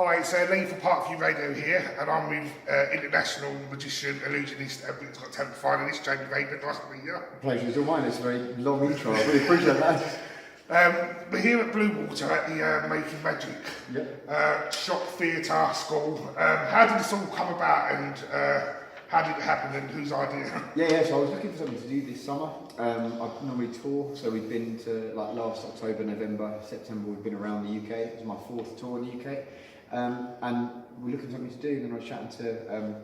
Hi, it's Lee for Parkview Radio here, and I'm with international magician, illusionist, and Britain's Got Talent finalist, Jamie Raven. Nice to meet you. Pleasure's all mine. It's a very long intro. I really appreciate that. We're here at Blue Water at the Making Magic shop, theatre, school. How did this all come about, and how did it happen, and whose idea? Yeah. So I was looking for something to do this summer. I normally tour, so we've been to like last October, November, September. We've been around the UK. It was my 4th tour in the UK. And we're looking for something to do, and then I was chatting to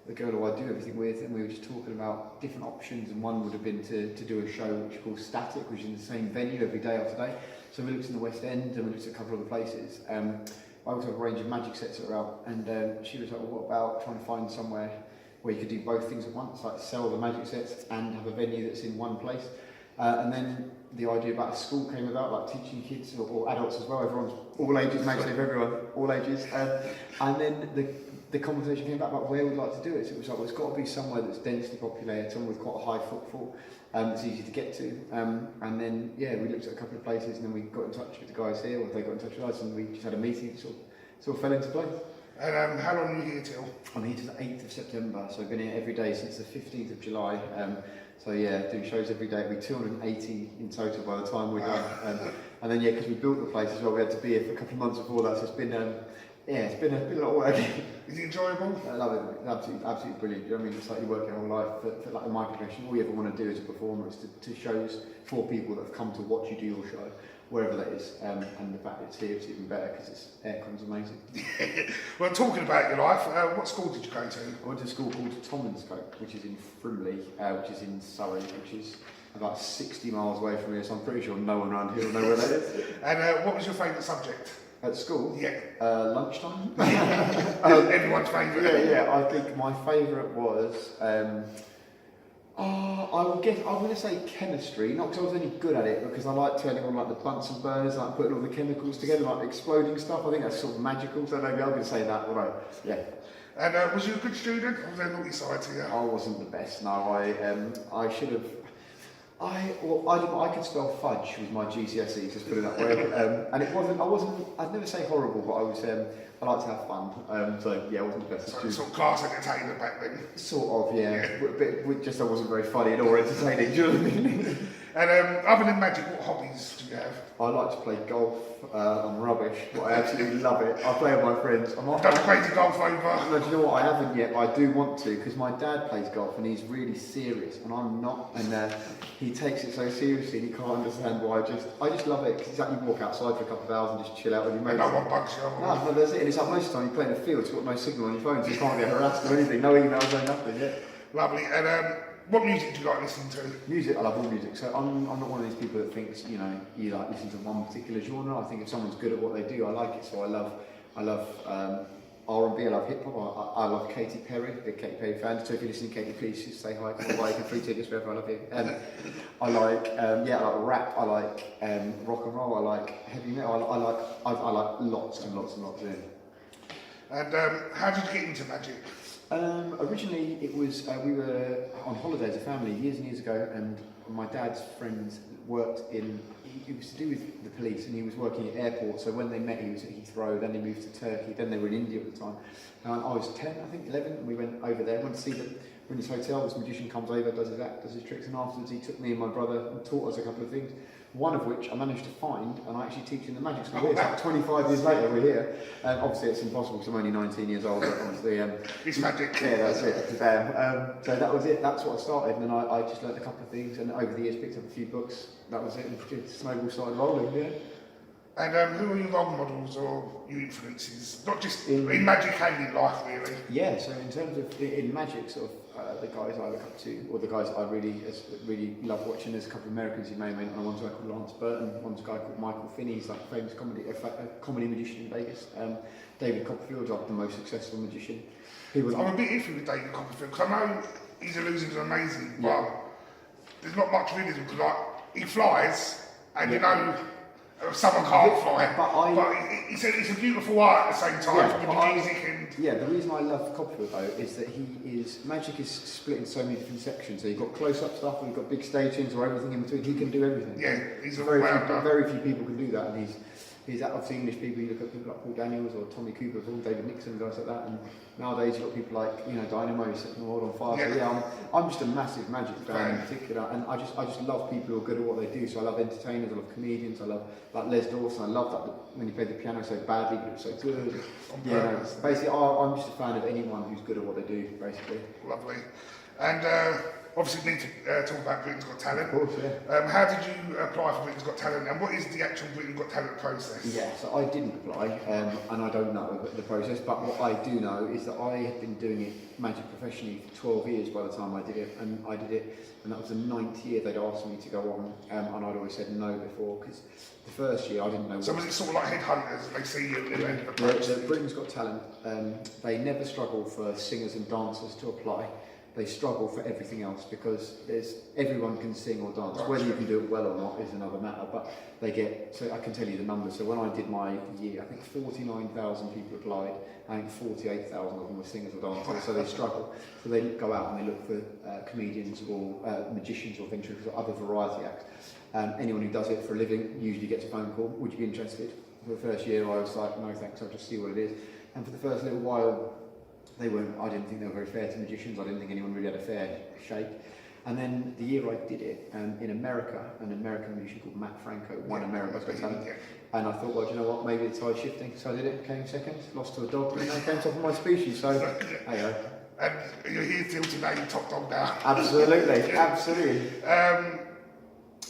the girl who I do everything with, and we were just talking about different options, and one would have been to do a show which is called Static, which is in the same venue every day after day. So we looked in the West End, and we looked at a couple of other places. I also have a range of magic sets that are out, and she was like, well, what about trying to find somewhere where you could do both things at once, like sell the magic sets and have a venue that's in one place. And then the idea about a school came about, like teaching kids or adults as well. Everyone's all ages, magic for everyone, all ages. And then the conversation came about where we'd like to do it. So it was like, well, it's got to be somewhere that's densely populated, somewhere with quite a high footfall, it's easy to get to. And then, we looked at a couple of places, and then we got in touch with the guys here, or they got in touch with us, and we just had a meeting, it sort of fell into place. And how long are you here till? I'm here till the 8th of September, so I've been here every day since the 15th of July. Doing shows every day. It'll be 280 in total by the time we're done. And then, because we built the place as well, we had to be here for a couple of months before that, so it's been it's been a lot of work. Is it enjoyable? I love it. It's absolutely brilliant. You know what I mean? It's like you work your whole life for like in my profession. All you ever want to do as a performer is to shows for people that have come to watch you do your show, wherever that is. And the fact it's here, it's even better because it's aircon's amazing. Well, talking about your life, what school did you go to? I went to a school called Tomlinscope, which is in Frimley, which is in Surrey, which is about 60 miles away from here, so I'm pretty sure no one around here will know where that is. And what was your favourite subject? At school? Yeah. Lunchtime. Everyone's favourite. Yeah. I think my favourite was, I'm going to say chemistry, not because I was any good at it, because I like turning on like the Bunsen burners, like putting all the chemicals together, like exploding stuff. I think that's sort of magical, so maybe I'm going to say that, right? Yeah. And was you a good student, or was there a naughty side to you? I wasn't the best, no. I should have... I could spell fudge with my GCSEs, just put it that way. And I'd never say horrible, but I like to have fun. I wasn't the best student. Sort of class entertainer back then? Sort of, yeah. But just I wasn't very funny or entertaining, do you know what I mean? And other than magic, what hobbies do you have? I like to play golf. I'm rubbish, but I absolutely love it. I play with my friends. I've done crazy golf over. No, do you know what? I haven't yet, but I do want to, because my dad plays golf and he's really serious, and I'm not. And he takes it so seriously, and he can't understand why. I just love it, because it's like you walk outside for a couple of hours and just chill out with your mates. No one bugs you. No, that's it. And it's like most of the time you play in the field, so you've got no signal on your phone, so you can't get harassed or anything. No emails, no nothing. Yeah. Lovely. And what music do you like listening to? Music, I love all music. So I'm not one of these people that thinks, you like listen to one particular genre. I think if someone's good at what they do, I like it. So I love R&B, I love hip hop. I love Katy Perry, big Katy Perry fan. So if you're listening to Katy, please just say hi. I'll buy you 3 tickets wherever. I love you. I like rap. I like rock and roll. I like heavy metal. I like lots and lots and lots. Yeah. And how did you get into magic? Originally, it was we were on holiday as a family years and years ago, and my dad's friend worked in. It was to do with the police, and he was working at airports. So when they met, he was at Heathrow. Then they moved to Turkey. Then they were in India at the time. And I was 10, I think 11. And we went over there. Went to see them. We're in this hotel. This magician comes over, does his act, does his tricks, and afterwards he took me and my brother and taught us a couple of things. One of which I managed to find, and I actually teach in the magic school. It's like 25 years later, we're here. Obviously, it's impossible because I'm only 19 years old. But obviously, it's magic. Yeah, that's it. So that was it. That's what I started, and then I just learned a couple of things, and over the years picked up a few books. That was it, and the snowball started rolling. Yeah. And who are your role models or your influences? Not just in magic and in life, really. Yeah. So in terms of in magic, sort of. The guys I look up to, or the guys I really love watching. There's a couple of Americans you may know. One's a guy called Lance Burton. One's a guy called Michael Finney. He's like a famous comedy magician in Vegas. David Copperfield's like the most successful magician. I'm a bit iffy with David Copperfield because I know his illusions are amazing, but there's not much realism because he flies, and you know. Someone can't fly, but it's a beautiful art at the same time with the music and... Yeah, the reason I love Copperfield though is that magic is split in so many different sections. So you've got close-up stuff, and you've got big stage scenes or everything in between. He can do everything. Yeah, he's very few people can do that, and is that obviously English people, you look at people like Paul Daniels or Tommy Cooper, David Nixon, guys like that, and nowadays you've got people like, you know, Dynamo setting the world on fire. So yeah, I'm just a massive Magic fan in particular, and I just love people who are good at what they do. So I love entertainers, I love comedians, I love like Les Dawson, I love that when he played the piano so badly but it was so good. Yeah, no, basically I'm just a fan of anyone who's good at what they do, basically. Lovely. And obviously we need to talk about Britain's Got Talent. Of course, yeah. How did you apply for Britain's Got Talent, and what is the actual Britain's Got Talent process? Yeah, so I didn't apply, and I don't know the process, but what I do know is that I had been doing it Magic professionally for 12 years by the time I did it, and that was the 9th year they'd asked me to go on, and I'd always said no before, because the first year I didn't know. So was it sort of like headhunters, they see you at the end of the process? Britain's Got Talent, they never struggle for singers and dancers to apply. They struggle for everything else because everyone can sing or dance. Whether you can do it well or not is another matter, but they get, so I can tell you the numbers. So when I did my year, I think 49,000 people applied. I think 48,000 of them were singers or dancers, so they struggle. So they go out and they look for comedians or magicians or ventriloquists or other variety acts. Anyone who does it for a living usually gets a phone call, would you be interested? For the first year I was like, no thanks, I'll just see what it is. And for the first little while, I didn't think they were very fair to magicians. I didn't think anyone really had a fair shake. And then the year I did it, in America, an American magician called Matt Franco won America's Got Talent. And I thought, well, do you know what, maybe the tide's shifting. So I did it, came second, lost to a dog, and I came top of my species. So, hey-ho. And you're here till today, you're top dog now. Absolutely, absolutely.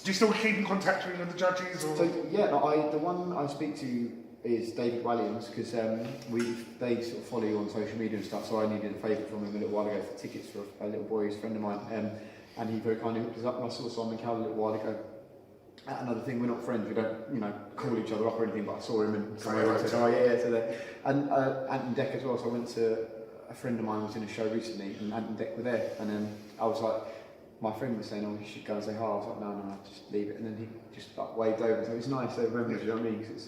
Do you still keep in contact with any of the judges? Or? So, yeah, the one I speak to is David Williams, because they sort of follow you on social media and stuff, so I needed a favour from him a little while ago for tickets for a little boy who's a friend of mine, and he very kindly hooked us up, and I saw Simon Cowell a little while ago at another thing. We're not friends, we don't, you know, call each other up or anything, but I saw him and said, oh yeah, so there. And Ant and Dec as well, so I went to, a friend of mine was in a show recently, and Ant and Dec were there, and I was like, my friend was saying, oh, you should go and say hi. I was like, no, just leave it. And then he just like waved over. So it's nice to remember, you know what I mean? Because it's,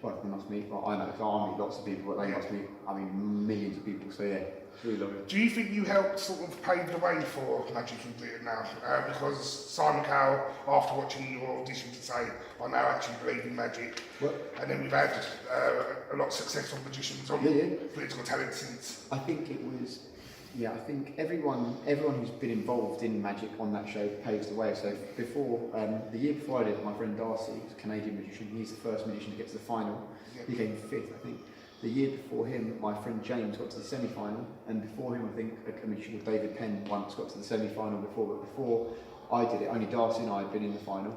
well, they must meet, well, I know, so I meet lots of people, but they must meet, I mean, millions of people. So yeah, it's really lovely. Do you think you helped sort of pave the way for Magic in Britain now? Because Simon Cowell, after watching your audition to say, I now actually believe in magic. What? And then we've had a lot of successful magicians on Britain's Got Talent since. I think it was, yeah, I think everyone who's been involved in magic on that show paves the way. So before, the year before I did, my friend Darcy, who's a Canadian magician, he's the first magician to get to the final. He came 5th, I think. The year before him, my friend James got to the semi-final, and before him, I think a magician called David Penn once got to the semi-final before, but before I did it, only Darcy and I had been in the final.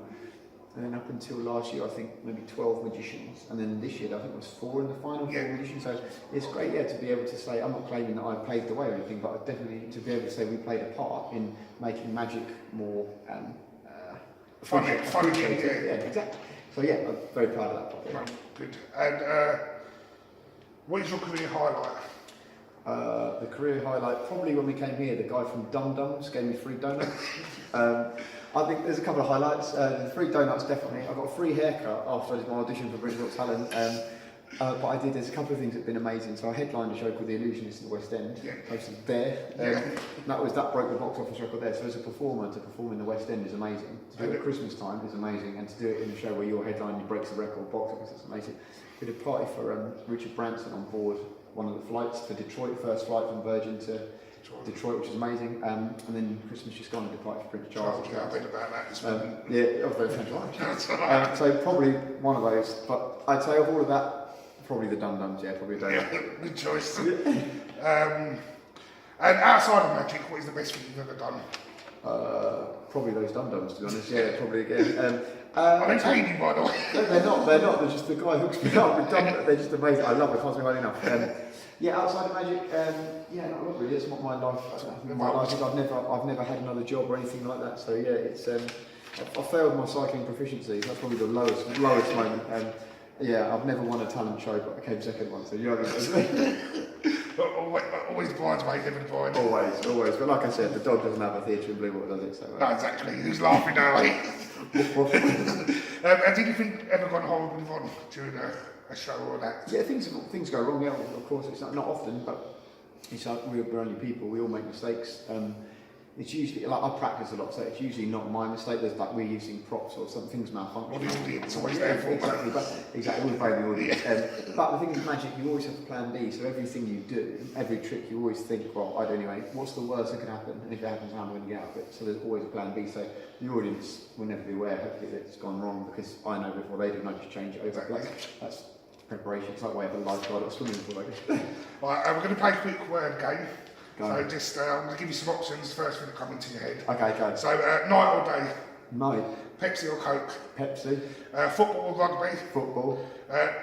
And then up until last year, I think maybe 12 magicians. And then this year, I think it was 4 in the final, 4 magicians. So it's great, yeah, to be able to say, I'm not claiming that I paved the way or anything, but definitely to be able to say we played a part in making magic more fun again, yeah, exactly. So yeah, I'm very proud of that part. Yeah. Well, good. And what is your career highlight? The career highlight, probably when we came here, the guy from Dum Dums gave me free donuts. I think there's a couple of highlights. The free donuts, definitely. I got a free haircut after I did my audition for Britain's Got Talent. But there's a couple of things that have been amazing. So I headlined a show called The Illusionist in the West End, posted there. That broke the box office record there. So as a performer, to perform in the West End is amazing. To do it at Christmas time is amazing, and to do it in a show where you're headlining breaks the record box office, that's amazing. We did a party for Richard Branson on board one of the flights for Detroit, first flight from Virgin to Detroit, which is amazing. And then Christmas just gone, and did a party for Prince Charles. I've been about that this morning. Yeah, I was very fantastic. So probably one of those, but I'd say of all of that, probably the Dum Dums, yeah, probably those. Yeah, good choice. And outside of magic, what is the best thing you've ever done? Probably those Dum Dums, to be honest. Yeah, probably again. Are they trading, by the way? They're not. They're just the guy hooks me up with Dum Dums. They're just amazing. I love it. Can't say highly enough. Yeah, outside of magic, yeah, not really. It's not my life. My life is I've never had another job or anything like that. So yeah, it's I failed my cycling proficiency. That's probably the lowest moment. Yeah, I've never won a talent show, but I came second once. So you know what I mean? Always the bridesmaid, never the bride. Always. But like I said, the dog doesn't have a theatre in Bluewater, does it? So, no, exactly. Who's laughing now, eh? Has anything ever gone horribly wrong during a show or an act? Yeah, things go wrong. Yeah, of course, it's not often, but it's like we're only people. We all make mistakes. it's usually, like, I practice a lot, so it's usually not my mistake. There's like, we're using props or something, things malfunction. Or the audience, always there for. Exactly, we're playing the audience. But the thing is, magic, you always have a plan B, so everything you do, every trick, you always think, well, I don't know, what's the worst that could happen? And if it happens, how am I going to get out of it? So there's always a plan B, so the audience will never be aware, hopefully, that it's gone wrong, because I know before they do, and I just change it over. That's preparation. It's like way up a lifeguard or swimming pool, I guess. Right, we're going to play a quick word game. Go So on. just, I'm going to give you some options, first thing that come into your head. Okay, go. So, night or day? Night. Pepsi or Coke? Pepsi. Football or rugby? Football.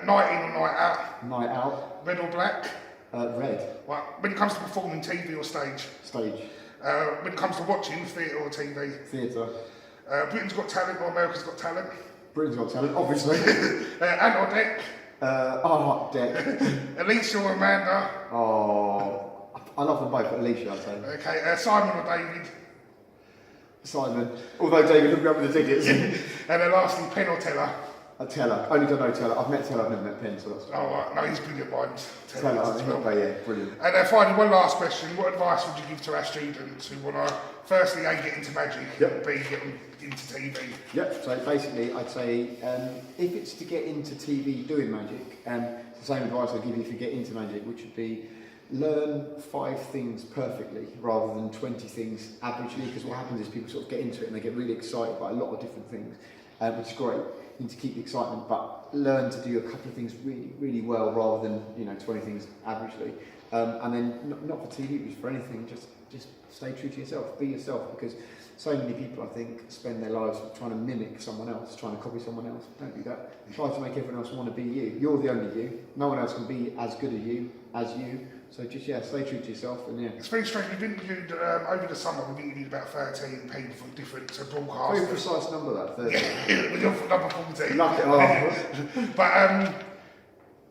Night in or night out? Night out. Red or black? Red. Right, when it comes to performing, TV or stage? Stage. When it comes to watching, theatre or TV? Theatre. Britain's Got Talent or America's Got Talent? Britain's Got Talent, obviously. Ant or Deck? Deck. Alicia or Amanda? Oh, I love them both, but Alicia, I'd say. Okay, Simon or David? Simon. Although David looked up with the tickets. And then lastly, Penn or Teller? A Teller. Only don't know Teller. I've met Teller, I've never met Penn, so that's... Oh, right. No, he's brilliant minds. Teller, as well. okay, yeah, brilliant. And finally, one last question. What advice would you give to our students who want to, firstly, A, get into magic, Yep. B, get into TV? Yep, so basically I'd say if it's to get into TV doing magic, it's the same advice I'd give you if you get into magic, which would be learn 5 things perfectly rather than 20 things averagely, because what happens is people sort of get into it and they get really excited by a lot of different things, which is great. You need to keep the excitement, but learn to do a couple of things really, really well rather than 20 things averagely. And then not for TV, but for anything, just stay true to yourself, be yourself, because so many people, I think, spend their lives trying to mimic someone else, trying to copy someone else. Don't do that. Try to make everyone else want to be you. You're the only you. No one else can be as good as you. So just, stay true to yourself, and It's very strange. We've interviewed, over the summer, we've interviewed about 13 people from different broadcasts. Very precise number, that, 30. Yeah, we're on number 14. Luck it off. But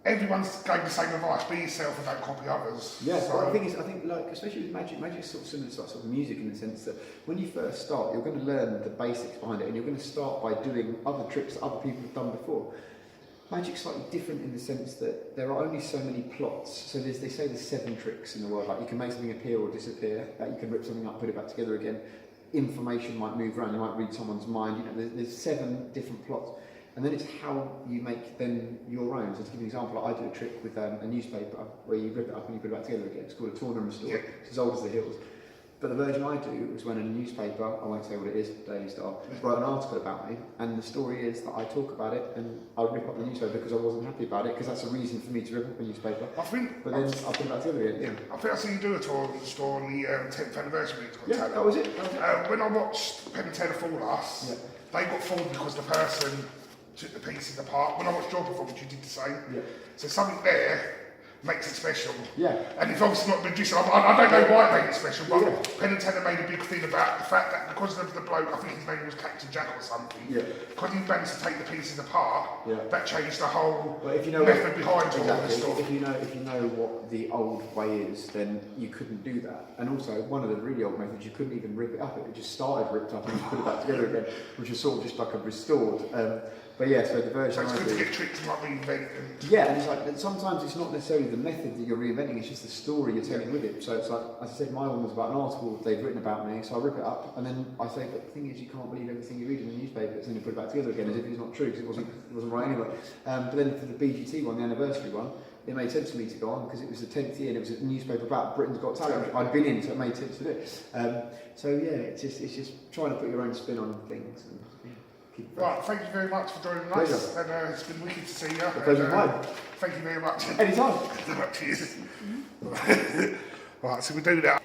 everyone's going the same advice: be yourself and don't copy others. Yeah, so, I think like, especially with magic is sort of similar to sort of music in the sense that when you first start, you're going to learn the basics behind it, and you're going to start by doing other tricks that other people have done before. Magic's slightly different in the sense that there are only so many plots. So they say there's 7 tricks in the world. Like you can make something appear or disappear. Like you can rip something up, put it back together again. Information might move around. You might read someone's mind. There's 7 different plots. And then it's how you make them your own. So to give you an example, I do a trick with a newspaper where you rip it up and you put it back together again. It's called a torn and restore. It's as old as the hills. But the version I do was when a newspaper, I won't say what it is, Daily Star, wrote an article about me, and the story is that I talk about it and I rip up the newspaper because I wasn't happy about it, because that's a reason for me to rip up a newspaper. But then I put it back together again. I think I seen you do a tour of the store on the 10th anniversary. That was it. When I watched Penn and Teller Fool Us, they got fooled because the person took the pieces apart. When I watched your performance, you did the same. So something there makes it special. And it's obviously not magician. I don't know why it made it special, but Penn and Teller made a big thing about the fact that because of the bloke, I think his name was Captain Jack or something, because he managed to take the pieces apart, that changed the whole method behind all the stuff. If you know what the old way is, then you couldn't do that. And also, one of the really old methods, you couldn't even rip it up. It just started ripped up and you put it back together again, which is sort of just like a restored. But so the version So it's I good do, to get tricks and like reinvent. and it's like sometimes it's not necessarily the method that you're reinventing; it's just the story you're telling with it. So it's like, as I said, my one was about an article they've written about me, so I rip it up and then I say, but the thing is, you can't believe everything you read in the newspapers, and you put it back together again as if it's not true because it wasn't right anyway. But then for the BGT one, the anniversary one, it made sense for me to go on because it was the 10th year and it was a newspaper about Britain's Got Talent. I'd been in, so it made sense to do it. It's just trying to put your own spin on things. And, Right, thank you very much for joining us, and it's been wicked to see you. The pleasure's mine. Thank you very much. Anytime. Cheers. Right, so we do that.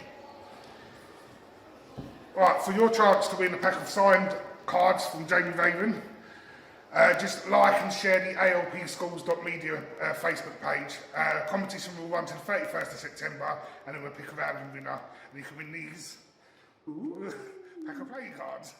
Right, for your chance to win a pack of signed cards from Jamie Raven, just like and share the alpschools.media Facebook page. Competition will run to the 31st of September, and then we'll pick a random winner, and you can win these pack of playing cards.